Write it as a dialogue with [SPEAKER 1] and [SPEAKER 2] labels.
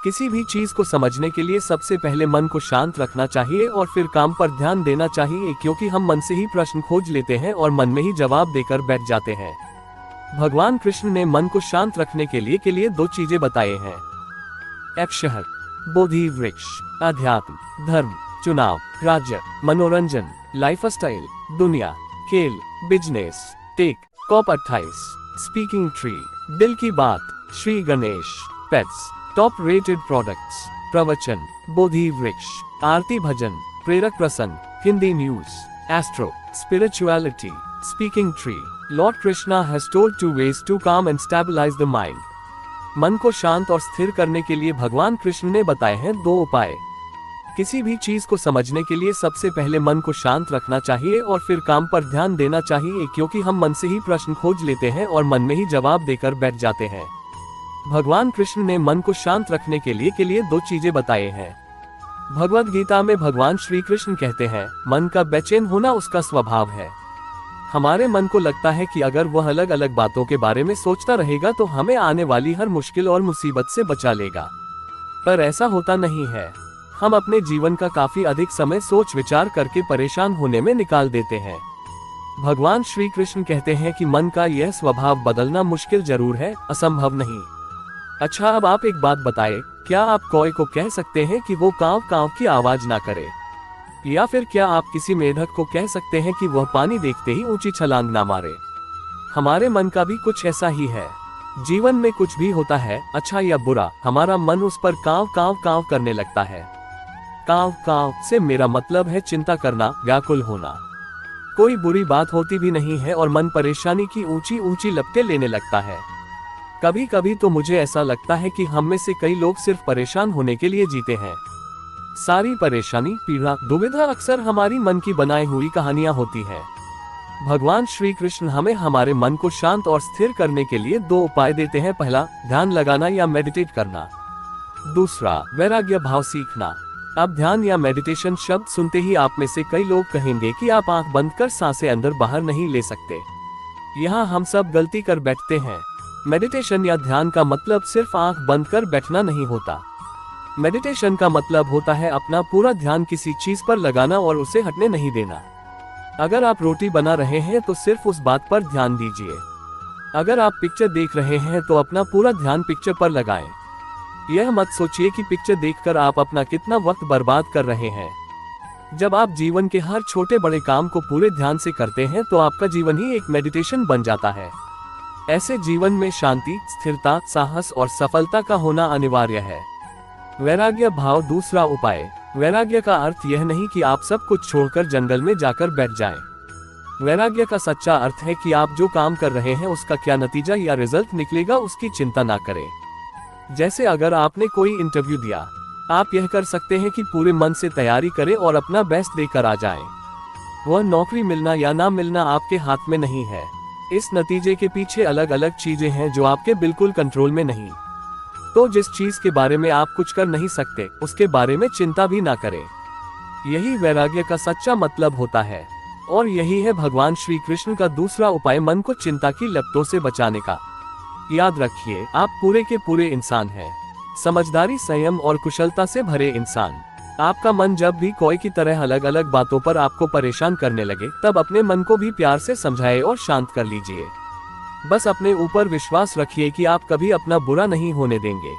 [SPEAKER 1] किसी भी चीज को समझने के लिए सबसे पहले मन को शांत रखना चाहिए और फिर काम पर ध्यान देना चाहिए, क्योंकि हम मन से ही प्रश्न खोज लेते हैं और मन में ही जवाब देकर बैठ जाते हैं। भगवान कृष्ण ने मन को शांत रखने के लिए दो चीजें बताए हैं। एक शहर, बोधि वृक्ष, अध्यात्म, धर्म, चुनाव, राज्य, मनोरंजन, लाइफस्टाइल, दुनिया, खेल, business, tech, COP 28, speaking tree, दिल की बात, Shri Ganesh, pets, top rated products, प्रवचन, बोधि वृक्ष, आरती भजन, प्रेरक प्रसंग, Hindi news, astro, spirituality, speaking tree. Lord Krishna has told 2 ways to calm and stabilize the mind। मन को शांत और स्थिर करने के लिए भगवान कृष्ण ने बताए हैं 2 उपाय। किसी भी चीज को समझने के लिए सबसे पहले मन को शांत रखना चाहिए और फिर काम पर ध्यान देना चाहिए, क्योंकि हम मन से ही प्रश्न खोज लेते हैं और मन में ही जवाब देकर बैठ जाते हैं। भगवान कृष्ण ने मन को शांत रखने के लिए 2 चीजें बताए हैं। भगवद गीता में भगवान श्री कृष्ण कहते हैं, मन का बेचैन होना उसका स्वभाव है। हमारे मन को लगता है कि अगर वह अलग अलग बातों के बारे में सोचता रहेगा तो हमें आने वाली हर मुश्किल और मुसीबत से बचा लेगा, पर ऐसा होता नहीं है। हम अपने जीवन का काफी अधिक समय सोच विचार करके परेशान होने में निकाल देते हैं। भगवान श्री कृष्ण कहते हैं कि मन का यह स्वभाव बदलना मुश्किल जरूर है, असंभव नहीं। अच्छा, अब आप एक बात बताएं, क्या आप कौए को कह सकते हैं कि वो कांव कांव की आवाज ना करे? या फिर क्या आप किसी मेढक को कह सकते हैं कि वह पानी देखते ही ऊंची छलांग ना मारे? हमारे मन का भी कुछ ऐसा ही है। जीवन में कुछ भी होता है, अच्छा या बुरा, हमारा मन उस पर कांव कांव कांव करने लगता है। कांव कांव से मेरा मतलब है चिंता करना, व्याकुल होना। कोई बुरी बात होती भी नहीं है और मन परेशानी की ऊंची ऊंची लपटें लेने लगता है। कभी कभी तो मुझे ऐसा लगता है कि हम में से कई लोग सिर्फ परेशान होने के लिए जीते हैं। सारी परेशानी, पीड़ा, दुविधा अक्सर हमारी मन की बनाई हुई कहानियां होती हैं। भगवान श्री कृष्ण हमें हमारे मन को शांत और स्थिर करने के लिए 2 उपाय देते हैं। पहला, ध्यान लगाना या मेडिटेट करना। दूसरा, वैराग्य भाव सीखना। अब ध्यान या मेडिटेशन शब्द सुनते ही आप में से कई लोग कहेंगे कि आप आंख बंद कर सांसें अंदर बाहर नहीं ले सकते। यहाँ हम सब गलती कर बैठते हैं। मेडिटेशन या ध्यान का मतलब सिर्फ आंख बंद कर बैठना नहीं होता। मेडिटेशन का मतलब होता है अपना पूरा ध्यान किसी चीज पर लगाना और उसे हटने नहीं देना। अगर आप रोटी बना रहे हैं तो सिर्फ उस बात पर ध्यान दीजिए। अगर आप पिक्चर देख रहे हैं तो अपना पूरा ध्यान पिक्चर पर लगाएं। यह मत सोचिए कि पिक्चर देखकर आप अपना कितना वक्त बर्बाद कर रहे हैं। जब आप जीवन के हर छोटे बड़े काम को पूरे ध्यान से करते हैं तो आपका जीवन ही एक मेडिटेशन बन जाता है। ऐसे जीवन में शांति, स्थिरता, साहस और सफलता का होना अनिवार्य है। वैराग्य भाव दूसरा उपाय। वैराग्य का अर्थ यह नहीं कि आप सब कुछ छोड़कर जंगल में जाकर बैठ जाएं। वैराग्य का सच्चा अर्थ है कि आप जो काम कर रहे हैं उसका क्या नतीजा या रिजल्ट निकलेगा उसकी चिंता ना करें। जैसे अगर आपने कोई इंटरव्यू दिया, आप यह कर सकते हैं कि पूरे मन से तैयारी करें और अपना बेस्ट देकर आ जाएं। वह नौकरी मिलना या ना मिलना आपके हाथ में नहीं है। इस नतीजे के पीछे अलग अलग चीजें हैं जो आपके बिल्कुल कंट्रोल में नहीं। तो जिस चीज के बारे में आप कुछ कर नहीं सकते, उसके बारे में चिंता भी ना करें। यही वैराग्य का सच्चा मतलब होता है। और यही है भगवान श्री कृष्ण का दूसरा उपाय, मन को चिंता की लपटों से बचाने का। याद रखिए, आप पूरे के पूरे इंसान हैं। समझदारी, संयम और कुशलता से भरे इंसान। आपका मन जब भी कोई की तरह अलग अलग बातों पर आपको परेशान करने लगे, तब अपने मन को भी प्यार से समझाए और शांत कर लीजिए। बस अपने ऊपर विश्वास रखिए कि आप कभी अपना बुरा नहीं होने देंगे।